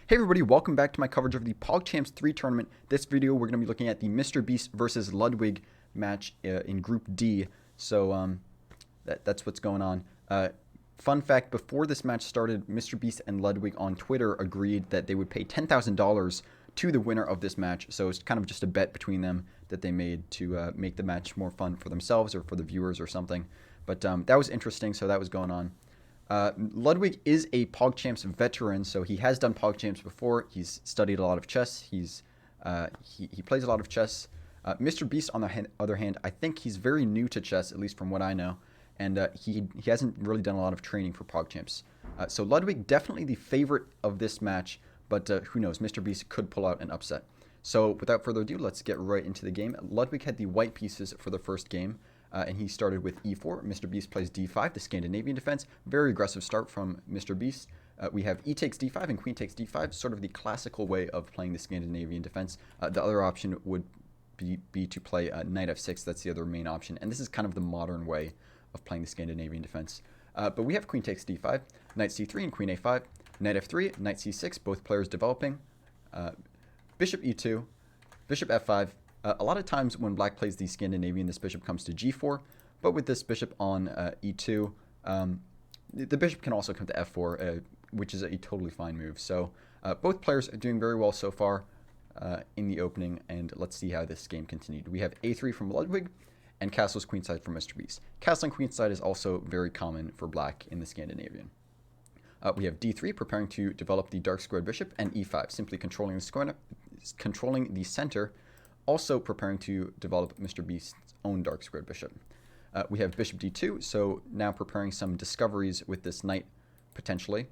Hey everybody, welcome back to my coverage of the PogChamps 3 tournament. This video we're going to be looking at the Mr. Beast versus Ludwig match in Group D. So that's what's going on. Fun fact, before this match started, Mr. Beast and Ludwig on Twitter agreed that they would pay $10,000 to the winner of this match. So it's kind of just a bet between them that they made to make the match more fun for themselves or for the viewers or something. But that was interesting, so that was going on. Ludwig is a PogChamps veteran, so he has done PogChamps before. He's studied a lot of chess. He plays a lot of chess. Mr. Beast, on the other hand, I think he's very new to chess, at least from what I know, and he hasn't really done a lot of training for PogChamps. So Ludwig definitely the favorite of this match, but who knows? Mr. Beast could pull out an upset. So without further ado, let's get right into the game. Ludwig had the white pieces for the first game. And he started with e4. Mr. Beast plays d5, the Scandinavian defense. Very aggressive start from Mr. Beast. We have e takes d5 and queen takes d5, sort of the classical way of playing the Scandinavian defense. The other option would be to play knight f6. That's the other main option. And this is kind of the modern way of playing the Scandinavian defense. But we have queen takes d5, knight c3 and queen a5, knight f3, knight c6, both players developing. Bishop e2, bishop f5. A lot of times when black plays the Scandinavian, this bishop comes to g4, but with this bishop on e2, the bishop can also come to f4, which is a totally fine move. So both players are doing very well so far in the opening, and let's see how this game continued. We have a3 from Ludwig, and castles queenside from Mr. Beast. Castle and queenside is also very common for black in the Scandinavian. We have d3, preparing to develop the dark squared bishop, and e5, simply controlling the center, also preparing to develop Mr. Beast's own dark squared bishop. We have bishop d2, so now preparing some discoveries with this knight, potentially.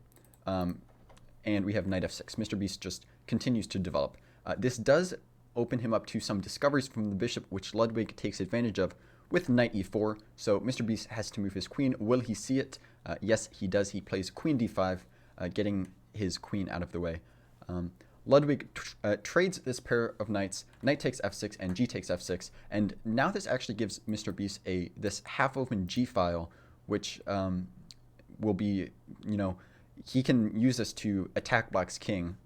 And we have knight f6. Mr. Beast just continues to develop. This does open him up to some discoveries from the bishop, which Ludwig takes advantage of with knight e4. So Mr. Beast has to move his queen. Will he see it? Yes, he does. He plays queen d5, getting his queen out of the way. Ludwig trades this pair of knights, knight takes f6 and g takes f6, and now this actually gives Mr. Beast this half-open g file, which will be, he can use this to attack black's king.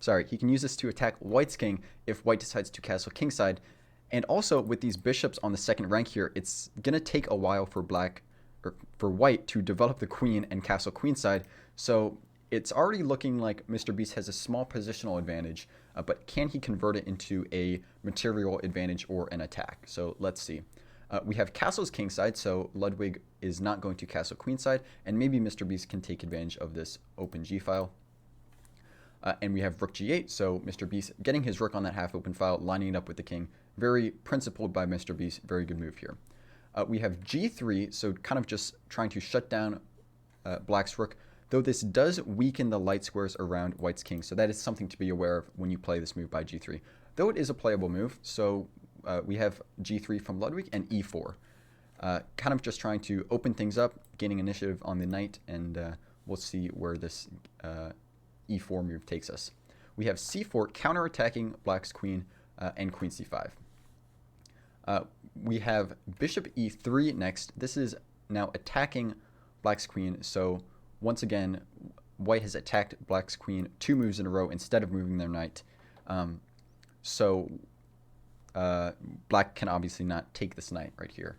Sorry, he can use this to attack white's king if white decides to castle kingside, and also with these bishops on the second rank here, it's gonna take a while for white to develop the queen and castle queenside, so it's already looking like Mr. Beast has a small positional advantage, but can he convert it into a material advantage or an attack? So let's see. We have castles kingside, so Ludwig is not going to castle queenside, and maybe Mr. Beast can take advantage of this open g file. And we have rook g8, so Mr. Beast getting his rook on that half-open file, lining it up with the king. Very principled by Mr. Beast, very good move here. We have g3, so kind of just trying to shut down black's rook, though this does weaken the light squares around white's king, so that is something to be aware of when you play this move by g3. Though it is a playable move, so we have g3 from Ludwig and e4. Kind of just trying to open things up, gaining initiative on the knight, and we'll see where this e4 move takes us. We have c4, counterattacking black's queen, and queen c5. We have bishop e3 next. This is now attacking black's queen, so once again, white has attacked black's queen 2 moves in a row instead of moving their knight. Black can obviously not take this knight right here.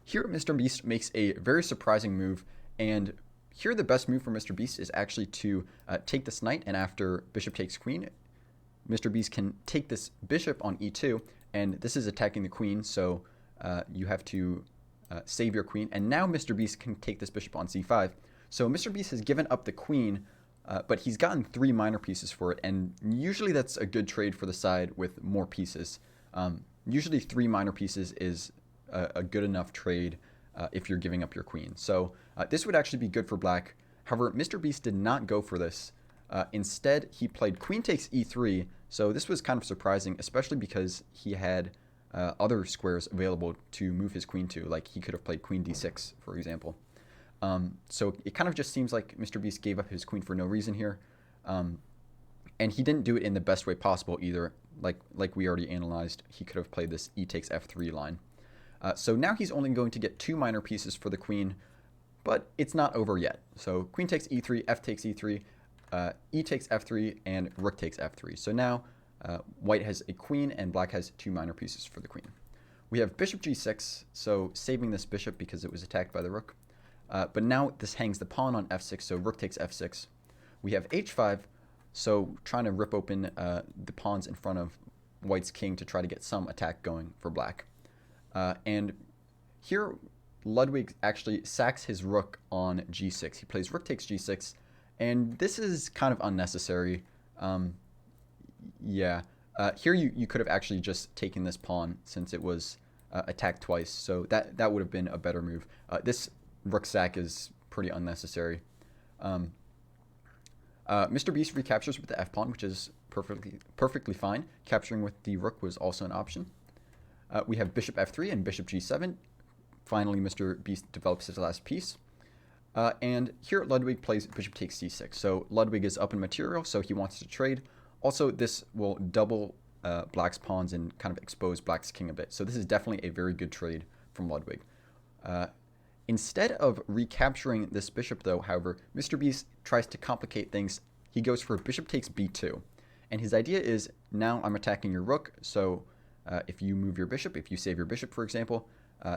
Here, Mr. Beast makes a very surprising move, and here the best move for Mr. Beast is actually to take this knight, and after bishop takes queen, Mr. Beast can take this bishop on e2, and this is attacking the queen, so you have to save your queen, and now Mr. Beast can take this bishop on c5. So Mr. Beast has given up the queen, but he's gotten 3 minor pieces for it, and usually that's a good trade for the side with more pieces. Usually 3 minor pieces is a good enough trade if you're giving up your queen. So this would actually be good for black. However, Mr. Beast did not go for this. Instead, he played queen takes e3, so this was kind of surprising, especially because he had other squares available to move his queen to, like he could have played queen d6, for example. So it kind of just seems like Mr. Beast gave up his queen for no reason here. And he didn't do it in the best way possible either. Like we already analyzed, he could have played this e takes f3 line. So now he's only going to get 2 minor pieces for the queen, but it's not over yet. So queen takes e3, f takes e3. e takes f3, and rook takes f3. So now white has a queen, and black has 2 minor pieces for the queen. We have bishop g6, so saving this bishop because it was attacked by the rook. But now this hangs the pawn on f6, so rook takes f6. We have h5, so trying to rip open the pawns in front of white's king to try to get some attack going for black. And here Ludwig actually sacks his rook on g6. He plays rook takes g6, and this is kind of unnecessary. Here you could have actually just taken this pawn since it was attacked twice, so that would have been a better move. This rook sack is pretty unnecessary. Mr. Beast recaptures with the f-pawn, which is perfectly fine. Capturing with the rook was also an option. We have bishop f3 and bishop g7. Finally, Mr. Beast develops his last piece. And here Ludwig plays bishop takes c6. So Ludwig is up in material, so he wants to trade. Also, this will double black's pawns and kind of expose black's king a bit. So this is definitely a very good trade from Ludwig. Instead of recapturing this bishop, though, however, Mr. Beast tries to complicate things. He goes for bishop takes b2. And his idea is, now I'm attacking your rook, so if you move your bishop, if you save your bishop, for example,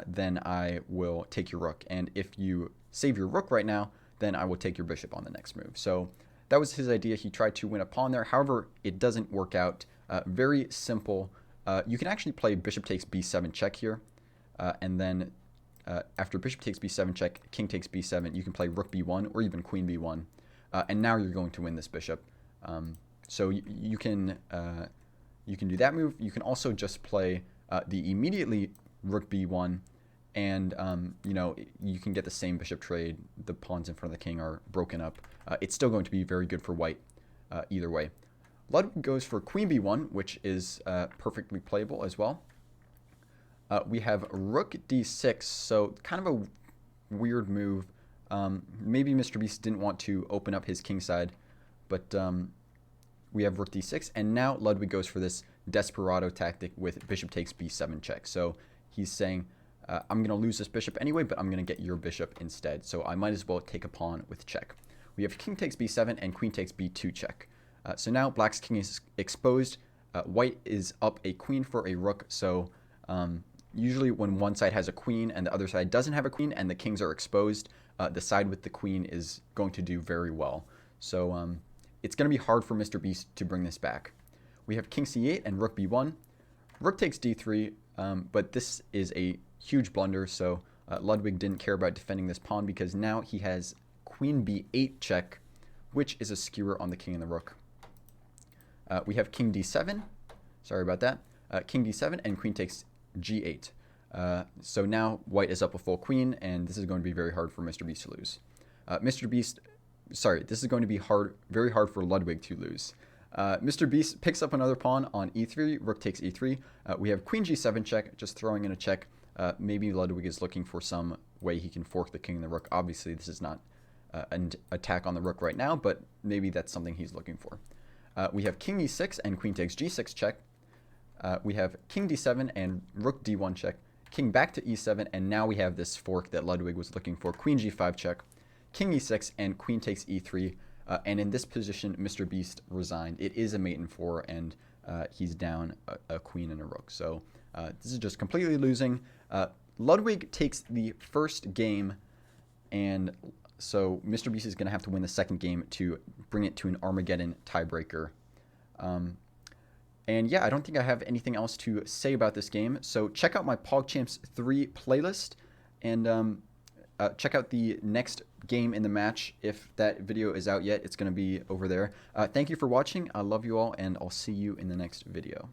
then I will take your rook. And if you save your rook right now, then I will take your bishop on the next move. So that was his idea. He tried to win a pawn there. However, it doesn't work out. Very simple. You can actually play bishop takes b7 check here, and then after bishop takes b7 check, king takes b7, you can play rook b1 or even queen b1, and now you're going to win this bishop. So you can do that move. You can also just play the immediately rook b1, and you can get the same bishop trade. The pawns in front of the king are broken up. It's still going to be very good for white either way. Ludwig goes for queen b1, which is perfectly playable as well. We have rook d6, so kind of a weird move. Maybe Mr. Beast didn't want to open up his king side, but we have rook d6, and now Ludwig goes for this desperado tactic with bishop takes b7 check. So he's saying, I'm going to lose this bishop anyway, but I'm going to get your bishop instead, so I might as well take a pawn with check. We have king takes b7 and queen takes b2 check. So now black's king is exposed. White is up a queen for a rook, so usually when one side has a queen and the other side doesn't have a queen and the kings are exposed, the side with the queen is going to do very well. So it's going to be hard for Mr. Beast to bring this back. We have king c8 and rook b1. Rook takes d3, but this is a huge blunder, so Ludwig didn't care about defending this pawn because now he has queen b8 check, which is a skewer on the king and the rook. We have king d7. Sorry about that. King d7 and queen takes g8. So now white is up a full queen, and this is going to be very hard for Mr. Beast to lose. This is going to be very hard for Ludwig to lose. Mr. Beast picks up another pawn on e3, rook takes e3. We have queen g7 check, just throwing in a check. Maybe Ludwig is looking for some way he can fork the king and the rook. Obviously, this is not an attack on the rook right now, but maybe that's something he's looking for. We have king e6 and queen takes g6 check. We have king d7 and rook d1 check. King back to e7, and now we have this fork that Ludwig was looking for. Queen g5 check. King e6 and queen takes e3. And in this position, Mr. Beast resigned. It is a mate in 4, and he's down a queen and a rook. So this is just completely losing. Ludwig takes the first game, and so Mr. Beast is going to have to win the second game to bring it to an Armageddon tiebreaker. And yeah, I don't think I have anything else to say about this game. So check out my PogChamps 3 playlist, and check out the next game in the match. If that video is out yet, it's going to be over there. Thank you for watching. I love you all, and I'll see you in the next video.